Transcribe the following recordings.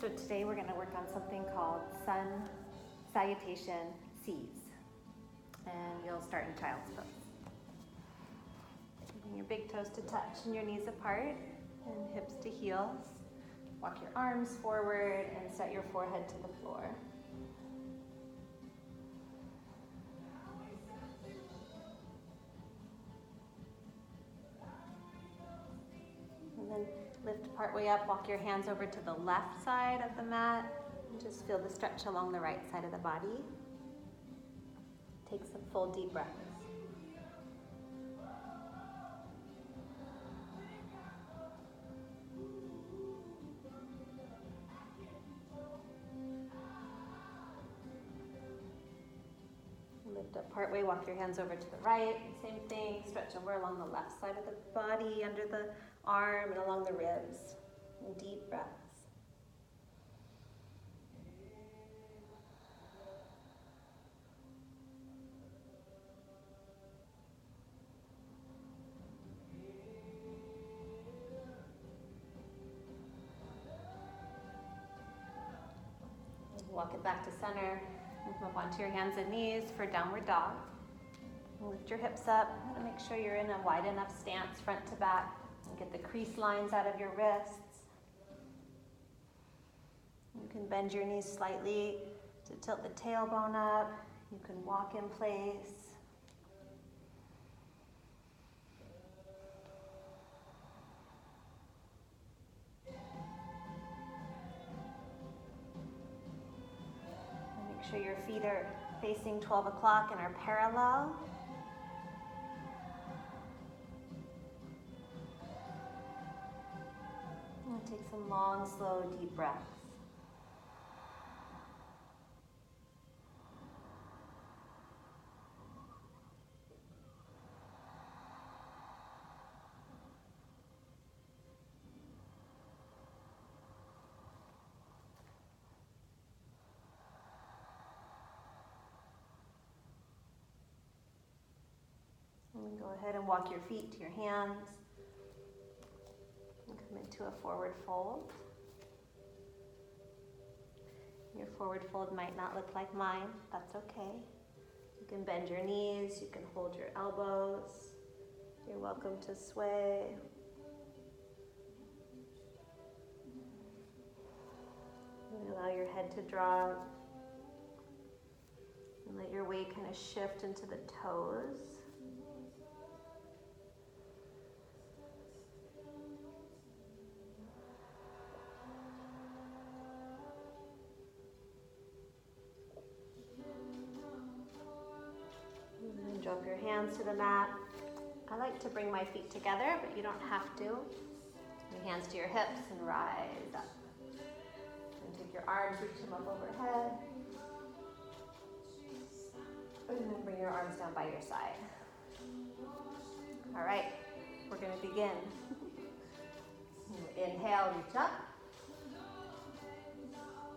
So today we're going to work on something called sun salutation C's. And you'll start in child's pose. Bring your big toes to touch and your knees apart and hips to heels. Walk your arms forward and set your forehead to the floor. And then lift partway up, walk your hands over to the left side of the mat, and just feel the stretch along the right side of the body. Take some full deep breaths. Lift up partway, walk your hands over to the right, same thing, stretch over along the left side of the body, under the arm and along the ribs. And deep breaths. Walk it back to center. Move onto your hands and knees for downward dog. Lift your hips up. Make sure you're in a wide enough stance, front to back. And get the crease lines out of your wrists. You can bend your knees slightly to tilt the tailbone up. You can walk in place. Make sure your feet are facing 12 o'clock and are parallel. And take some long, slow, deep breaths. And go ahead and walk your feet to your hands. And come into a forward fold. Your forward fold might not look like mine. That's okay. You can bend your knees. You can hold your elbows. You're welcome to sway. And allow your head to drop. And let your weight kind of shift into the toes. Drop your hands to the mat. I like to bring my feet together, but you don't have to. Your hands to your hips and rise up. And take your arms, reach them up overhead. And then bring your arms down by your side. All right, we're going to begin. Inhale, reach up.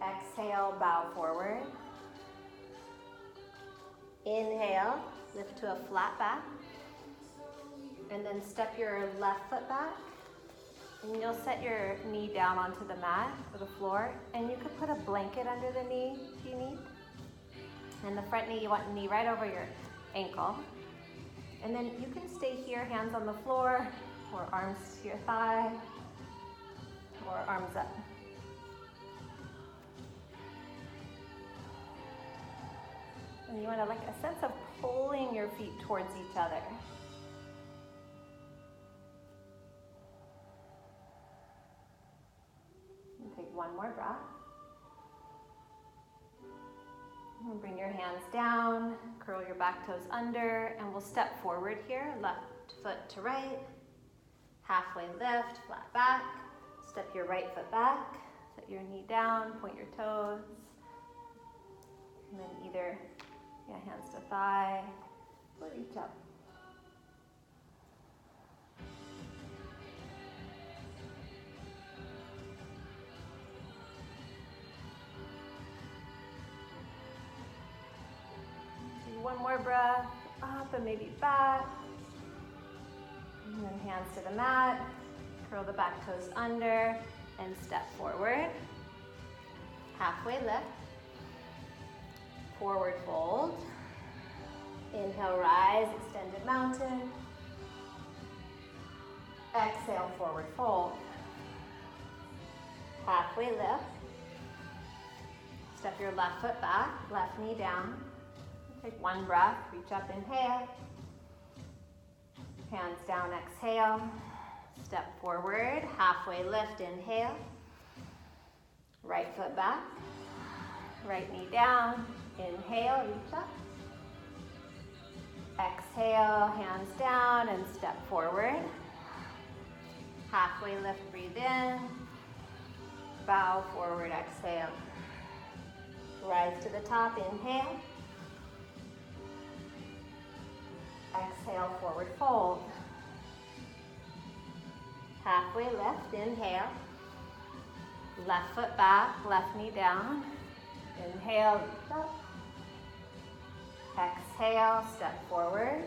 Exhale, bow forward. Inhale. Lift to a flat back, and then step your left foot back, and you'll set your knee down onto the mat or the floor, and you could put a blanket under the knee if you need. And the front knee, you want knee right over your ankle. And then you can stay here, hands on the floor, or arms to your thigh, or arms up. And you want to like a sense of pulling your feet towards each other. And take one more breath. And bring your hands down, curl your back toes under, and we'll step forward here, left foot to right, halfway lift, flat back, step your right foot back, set your knee down, point your toes, and then either hands to thigh, or reach up. Do one more breath, up and maybe back. And then hands to the mat, curl the back toes under, and step forward. halfway lift, forward fold. Inhale, rise, extended mountain. Exhale, forward fold. Halfway lift. Step your left foot back, left knee down. Take one breath, reach up, inhale. Hands down, exhale. Step forward, halfway lift, inhale. Right foot back, right knee down. Inhale, reach up. Exhale, hands down and step forward. Halfway lift, breathe in. Bow forward, exhale. Rise to the top, inhale. Exhale, forward fold. Halfway lift, inhale. Left foot back, left knee down. Inhale, reach up. Exhale, step forward.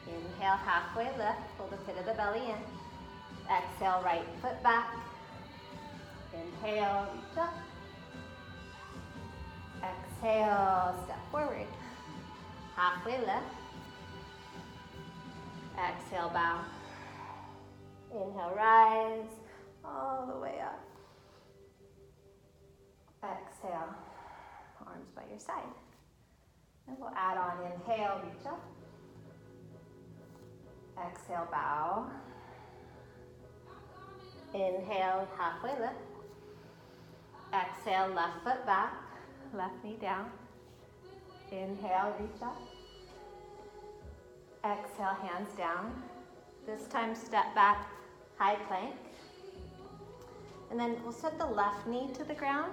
Inhale, halfway lift, pull the pit of the belly in. Exhale, right foot back. Inhale, reach up. Exhale, step forward. Halfway lift. Exhale, bow. Inhale, rise all the way up. Exhale, arms by your side. And we'll add on inhale, reach up. Exhale, bow. Inhale, halfway lift. Exhale, left foot back, left knee down. Inhale, reach up. Exhale, hands down. This time step back, high plank. And then we'll set the left knee to the ground.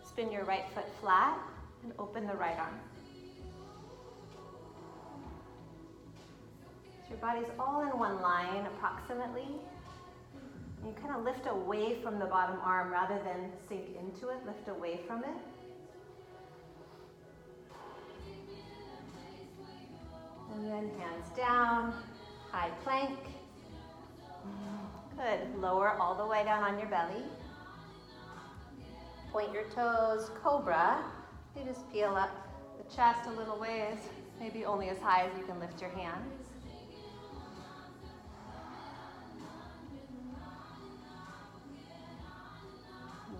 Spin your right foot flat and open the right arm. So your body's all in one line approximately. You kind of lift away from the bottom arm rather than sink into it, lift away from it. And then hands down, high plank. Good, lower all the way down on your belly. Point your toes, cobra. You just peel up the chest a little ways, maybe only as high as you can lift your hands.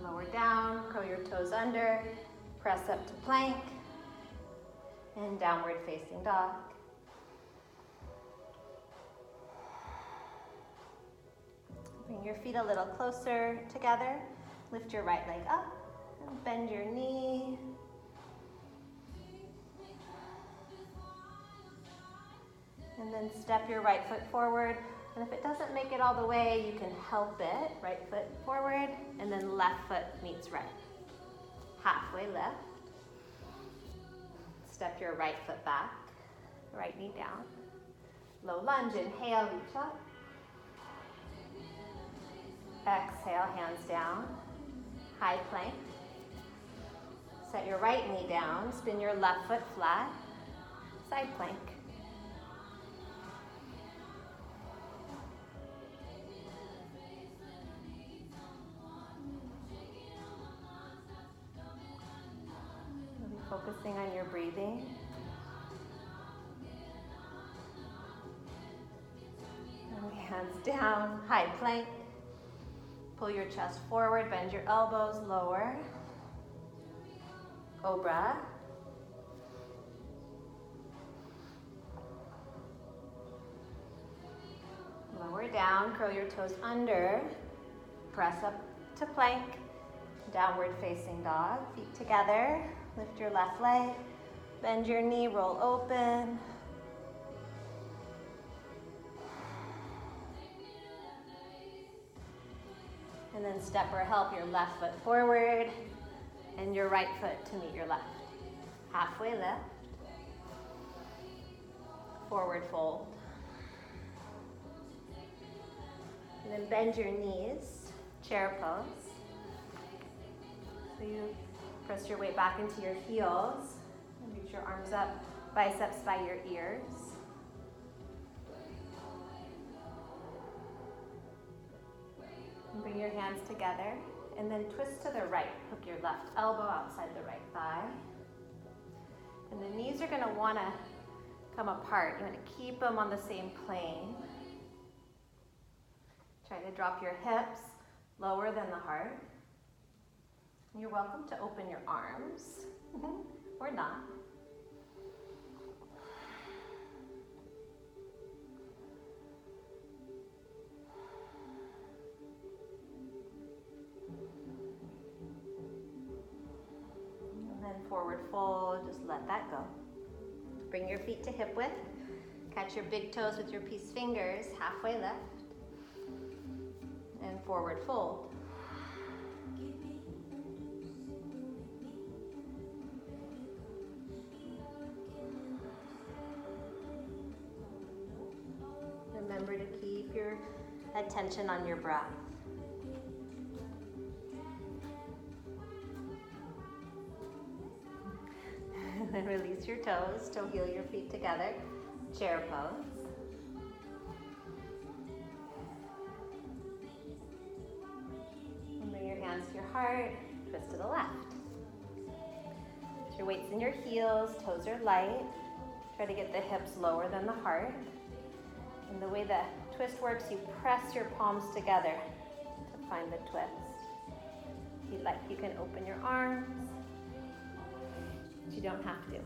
Lower down, curl your toes under, press up to plank, and downward facing dog. Bring your feet a little closer together. Lift your right leg up and bend your knee. And then step your right foot forward. And if it doesn't make it all the way, you can help it. Right foot forward, and then left foot meets right. Halfway lift. Step your right foot back, right knee down. Low lunge, inhale, reach up. Exhale, hands down. High plank. Set your right knee down, spin your left foot flat, side plank. Focusing on your breathing. And hands down, high plank. Pull your chest forward, bend your elbows, lower. Cobra. Lower down, curl your toes under. Press up to plank. Downward facing dog, feet together. Lift your left leg, bend your knee, roll open. And then step or help your left foot forward and your right foot to meet your left. Halfway lift. Forward fold. And then bend your knees, chair pose. So you press your weight back into your heels and reach your arms up, biceps by your ears. And bring your hands together And then twist to the right. Hook your left elbow outside the right thigh. And the knees are gonna wanna come apart. You wanna keep them on the same plane. Try to drop your hips lower than the heart. You're welcome to open your arms, or not. And then forward fold, just let that go. Bring your feet to hip width. Catch your big toes with your peace fingers, halfway lift. And forward fold. Remember to keep your attention on your breath. And then release your toes, toe heel your feet together, chair pose. And bring your hands to your heart, twist to the left. Put your weights in your heels, toes are light. Try to get the hips lower than the heart. And the way the twist works, you press your palms together to find the twist. If you'd like, you can open your arms. But you don't have to.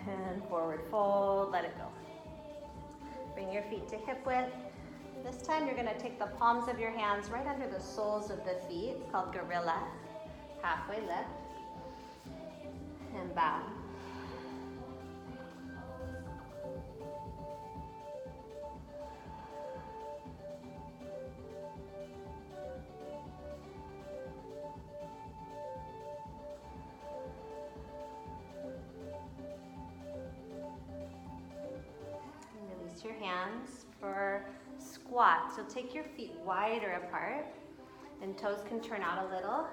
And forward fold, let it go. Bring your feet to hip width. This time you're gonna take the palms of your hands right under the soles of the feet. It's called gorilla. Halfway lift. And bow. Release your hands for squat. So take your feet wider apart and toes can turn out a little.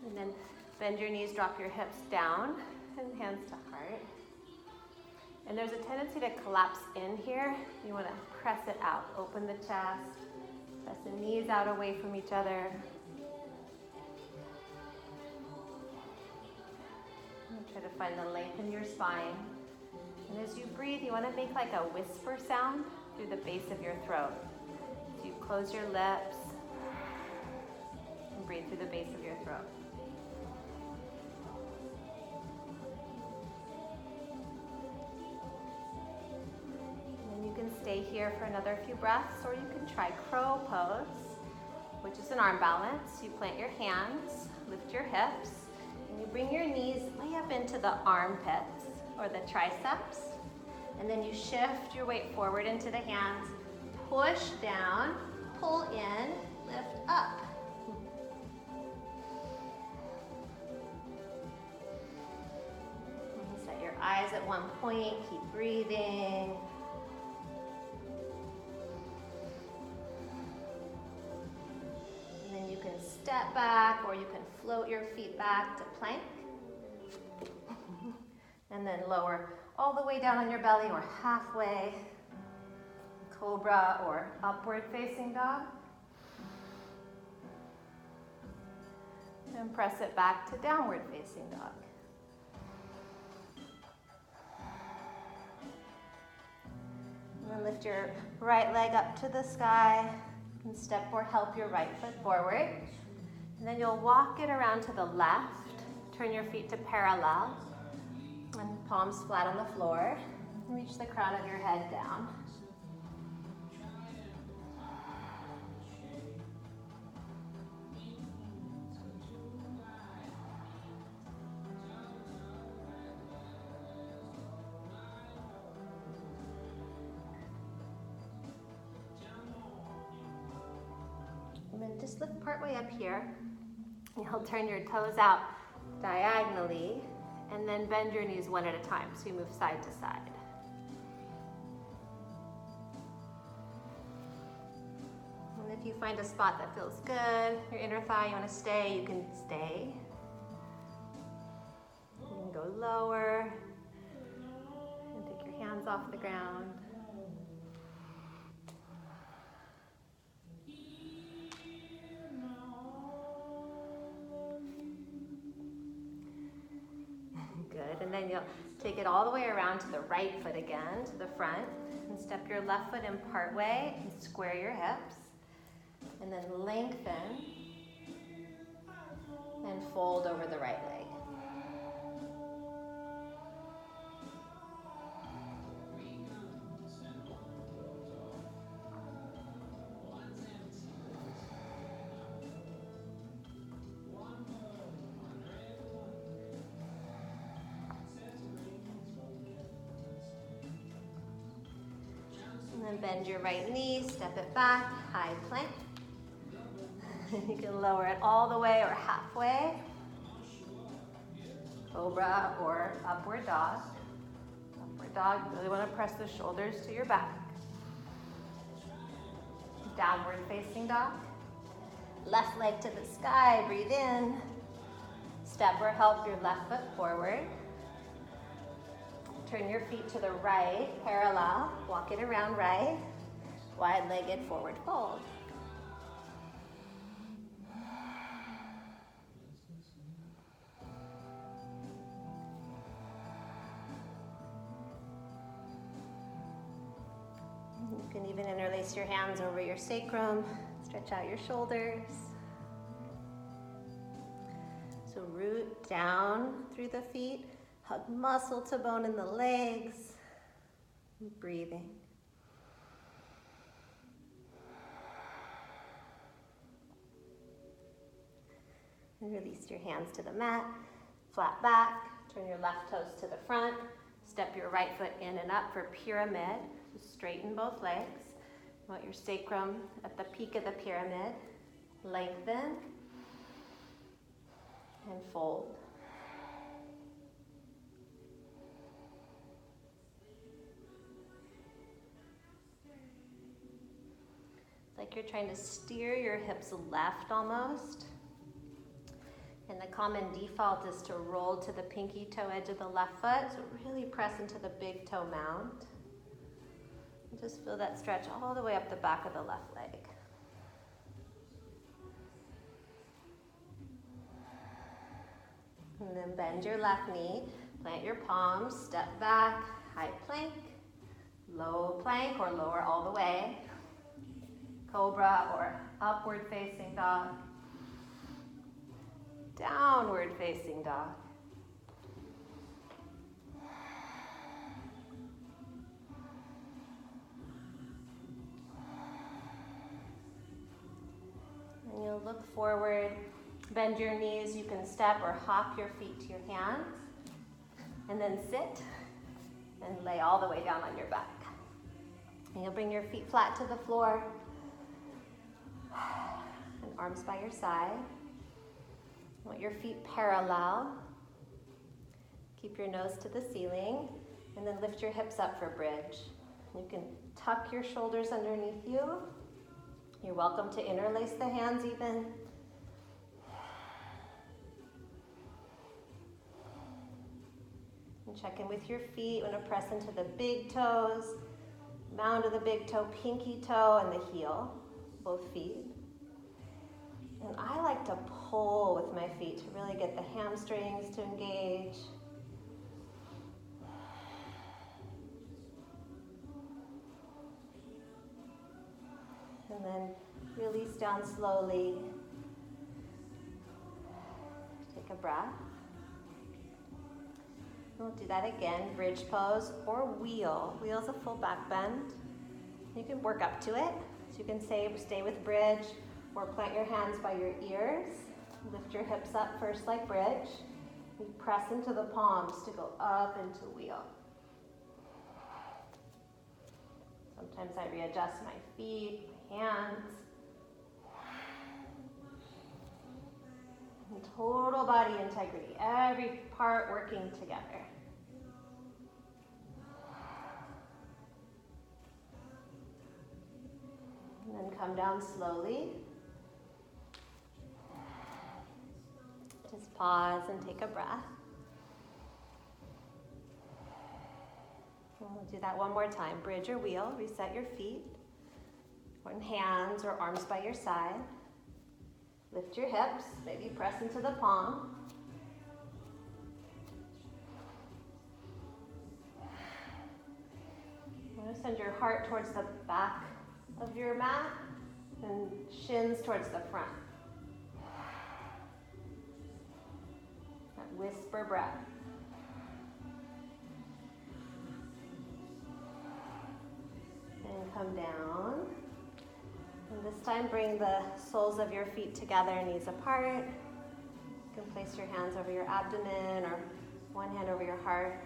And then bend your knees, drop your hips down and hands to heart. And there's a tendency to collapse in here. You want to press it out. Open the chest. Press the knees out away from each other. And try to find the length in your spine. And as you breathe, you want to make like a whisper sound through the base of your throat. So you close your lips and breathe through the base of your throat. And then you can stay here for another few breaths, or you can try crow pose, which is an arm balance. You plant your hands, lift your hips, and you bring your knees way up into the armpits or the triceps. And then you shift your weight forward into the hands, push down, pull in, lift up. And set your eyes at one point, keep breathing. And then you can step back or you can float your feet back to plank. And then lower all the way down on your belly or halfway, cobra or upward facing dog. And press it back to downward facing dog. And then lift your right leg up to the sky and step or help your right foot forward. And then you'll walk it around to the left, turn your feet to parallel. And palms flat on the floor. Reach the crown of your head down. And then just lift partway up here. You'll turn your toes out diagonally. And then bend your knees one at a time, so you move side to side. And if you find a spot that feels good, your inner thigh, you want to stay, you can stay. lower. And take your hands off the ground. Good, and then you'll take it all the way around to the right foot again, to the front, and step your left foot in part way and square your hips. And then lengthen and fold over the right leg. And then bend your right knee, step it back, high plank. You can lower it all the way or halfway. Cobra or upward dog. Upward dog, you really want to press the shoulders to your back. Downward facing dog. Left leg to the sky, breathe in. Step or help your left foot forward. Turn your feet to the right, parallel. Walk it around right. Wide-legged forward fold. You can even interlace your hands over your sacrum, stretch out your shoulders. So root down through the feet, hug muscle to bone in the legs, breathing. And release your hands to the mat, flat back, turn your left toes to the front, step your right foot in and up for pyramid. Just straighten both legs. You want your sacrum at the peak of the pyramid. Lengthen and fold. It's like you're trying to steer your hips left almost. And the common default is to roll to the pinky toe edge of the left foot. So really press into the big toe mound. And just feel that stretch all the way up the back of the left leg. And then bend your left knee, plant your palms, step back, high plank, low plank or lower all the way, cobra or upward facing dog, downward facing dog. And you'll look forward, bend your knees, you can step or hop your feet to your hands, and then sit and lay all the way down on your back. And you'll bring your feet flat to the floor, and arms by your side. You want your feet parallel. Keep your nose to the ceiling, and then lift your hips up for bridge. You can tuck your shoulders underneath you. You're welcome to interlace the hands even. And check in with your feet. You want to press into the big toes, mound of the big toe, pinky toe, and the heel, both feet. And I like to pull with my feet to really get the hamstrings to engage. And then release down slowly. Take a breath. We'll do that again, bridge pose or wheel. Wheel's a full back bend. You can work up to it. So you can stay with bridge or plant your hands by your ears. Lift your hips up first like bridge. You press into the palms to go up into wheel. Sometimes I readjust my feet, my hands. And total body integrity, every part working together. And then come down slowly. Just pause and take a breath. We'll do that one more time. Bridge or wheel, reset your feet. One hands or arms by your side. Lift your hips, maybe press into the palm. Send your heart towards the back of your mat and shins towards the front. That whisper breath. And come down. And this time bring the soles of your feet together, knees apart. You can place your hands over your abdomen or one hand over your heart.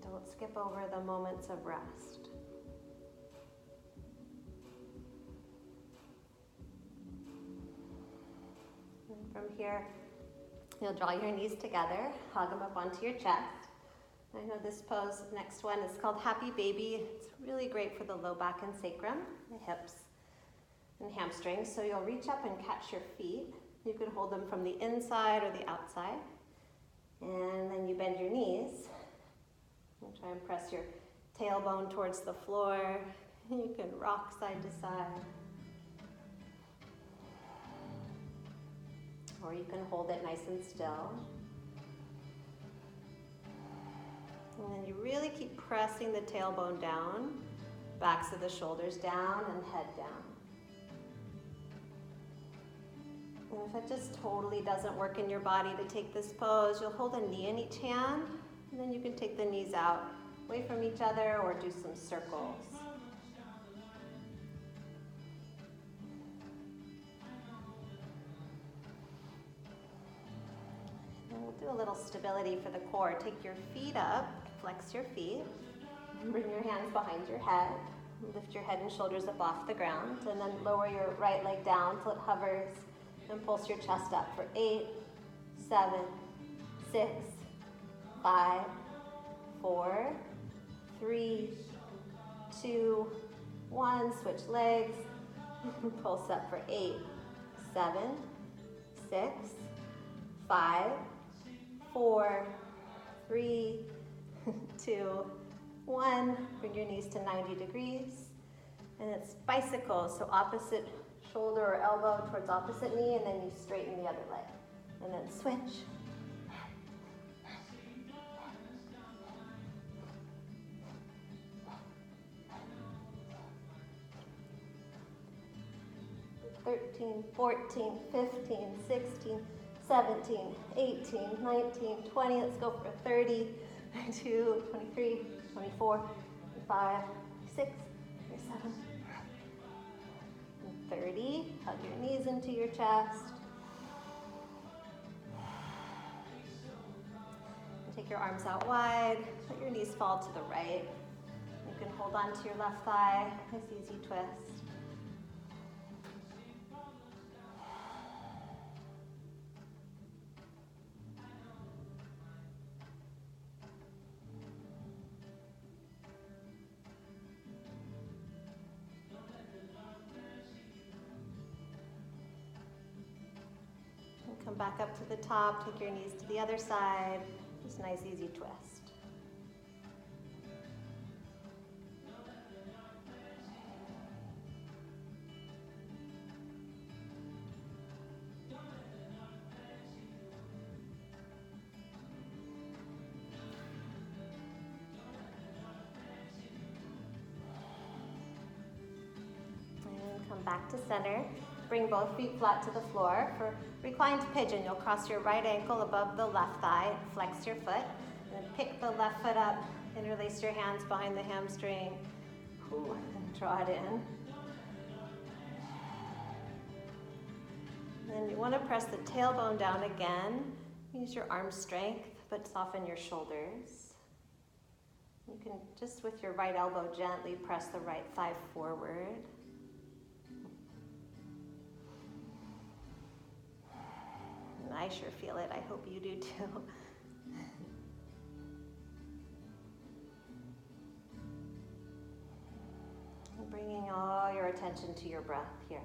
Don't skip over the moments of rest. And from here, you'll draw your knees together, hug them up onto your chest. I know this pose, next one, is called Happy Baby. It's really great for the low back and sacrum, the hips and hamstrings. So you'll reach up and catch your feet. You can hold them from the inside or the outside. And then you bend your knees. And try and press your tailbone towards the floor. You can rock side to side. Or you can hold it nice and still. And then you really keep pressing the tailbone down, backs of the shoulders down, and head down. And if it just totally doesn't work in your body to take this pose, you'll hold a knee in each hand. And then you can take the knees out, away from each other, or do some circles. And we'll do a little stability for the core. Take your feet up, flex your feet, bring your hands behind your head, lift your head and shoulders up off the ground, and then lower your right leg down till it hovers, and pulse your chest up for 8, 7, 6, 5, 4, 3, 2, 1. Switch legs. Pulse up for 8, 7, 6, 5, 4, 3, 2, 1. Bring your knees to 90 degrees. And it's bicycle, so opposite shoulder or elbow towards opposite knee, and then you straighten the other leg. And then switch. Thirteen, 14, 15, 16, 17, 18, 19, 20. Let's go for 30, 22, 23, 24, 25, 26, 27, and 30. Hug your knees into your chest. And take your arms out wide. Let your knees fall to the right. You can hold on to your left thigh. Nice easy twist. Come back up to the top, take your knees to the other side. Just nice, easy twist. And come back to center. Bring both feet flat to the floor. For reclined pigeon, you'll cross your right ankle above the left thigh, flex your foot, and then pick the left foot up, interlace your hands behind the hamstring, and draw it in. And then you want to press the tailbone down again. Use your arm strength, but soften your shoulders. You can just with your right elbow gently press the right thigh forward. I sure feel it. I hope you do too. attention to your breath here.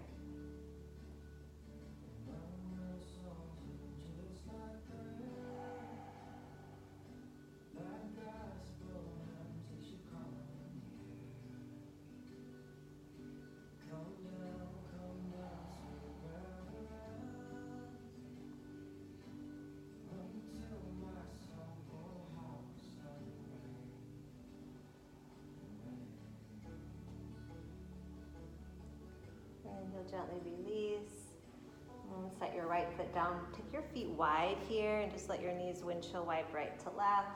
And you'll gently release. And set your right foot down. Take your feet wide here and just let your knees windshield wipe right to left.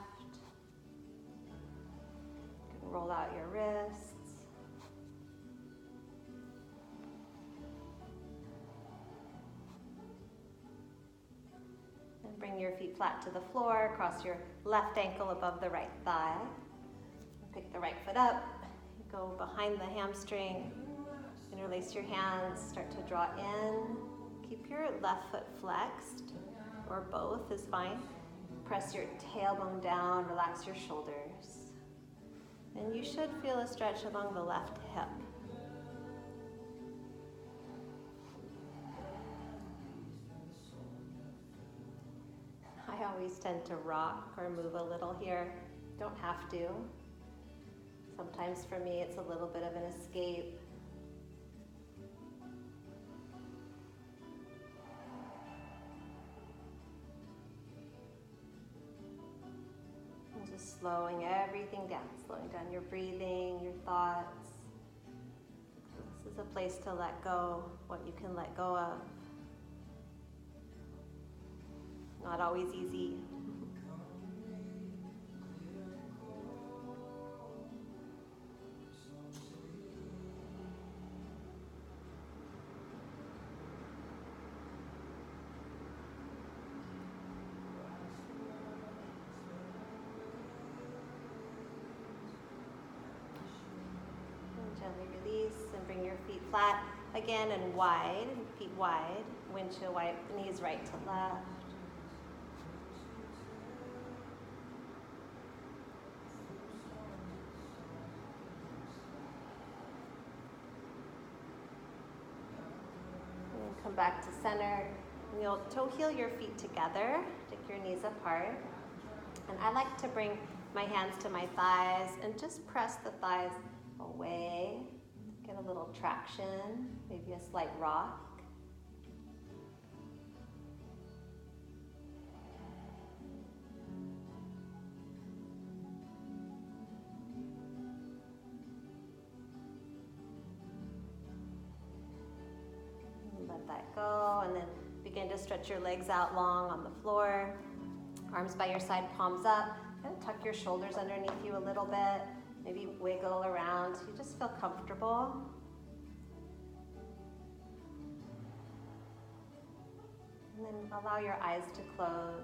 You can roll out your wrists. And bring your feet flat to the floor. Cross your left ankle above the right thigh. Pick the right foot up. Go behind the hamstring. Interlace your hands. Start to draw in. Keep your left foot flexed, or both is fine. Press your tailbone down, relax your shoulders. And you should feel a stretch along the left hip. I always tend to rock or move a little here. Don't have to. Sometimes for me it's a little bit of an escape. Just slowing everything down, slowing down your breathing, your thoughts. This is a place to let go what you can let go of. Not always easy. Gently release and bring your feet flat again and wide, feet wide, windshield wipe, knees right to left. And come back to center. And you'll toe heel your feet together, take your knees apart. And I like to bring my hands to my thighs and just press the thighs away, get a little traction, maybe a slight rock. Let that go, and then begin to stretch your legs out long on the floor. Arms by your side, palms up, and tuck your shoulders underneath you a little bit. Maybe wiggle around so you just feel comfortable. And then allow your eyes to close.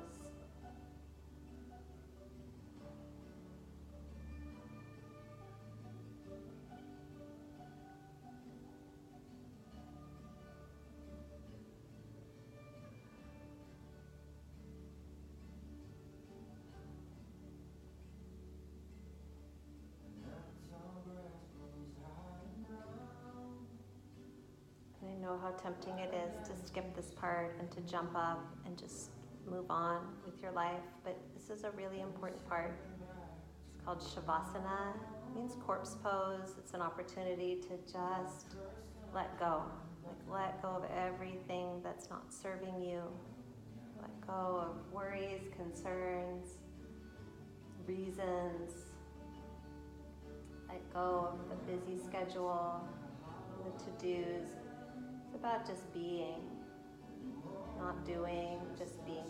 I know how tempting it is to skip this part and to jump up and just move on with your life, but this is a really important part. It's called Shavasana. It means corpse pose. It's an opportunity to just let go. Let go of everything that's not serving you. Let go of worries, concerns, reasons. Let go of the busy schedule, the to-dos. It's about just being, not doing, just being.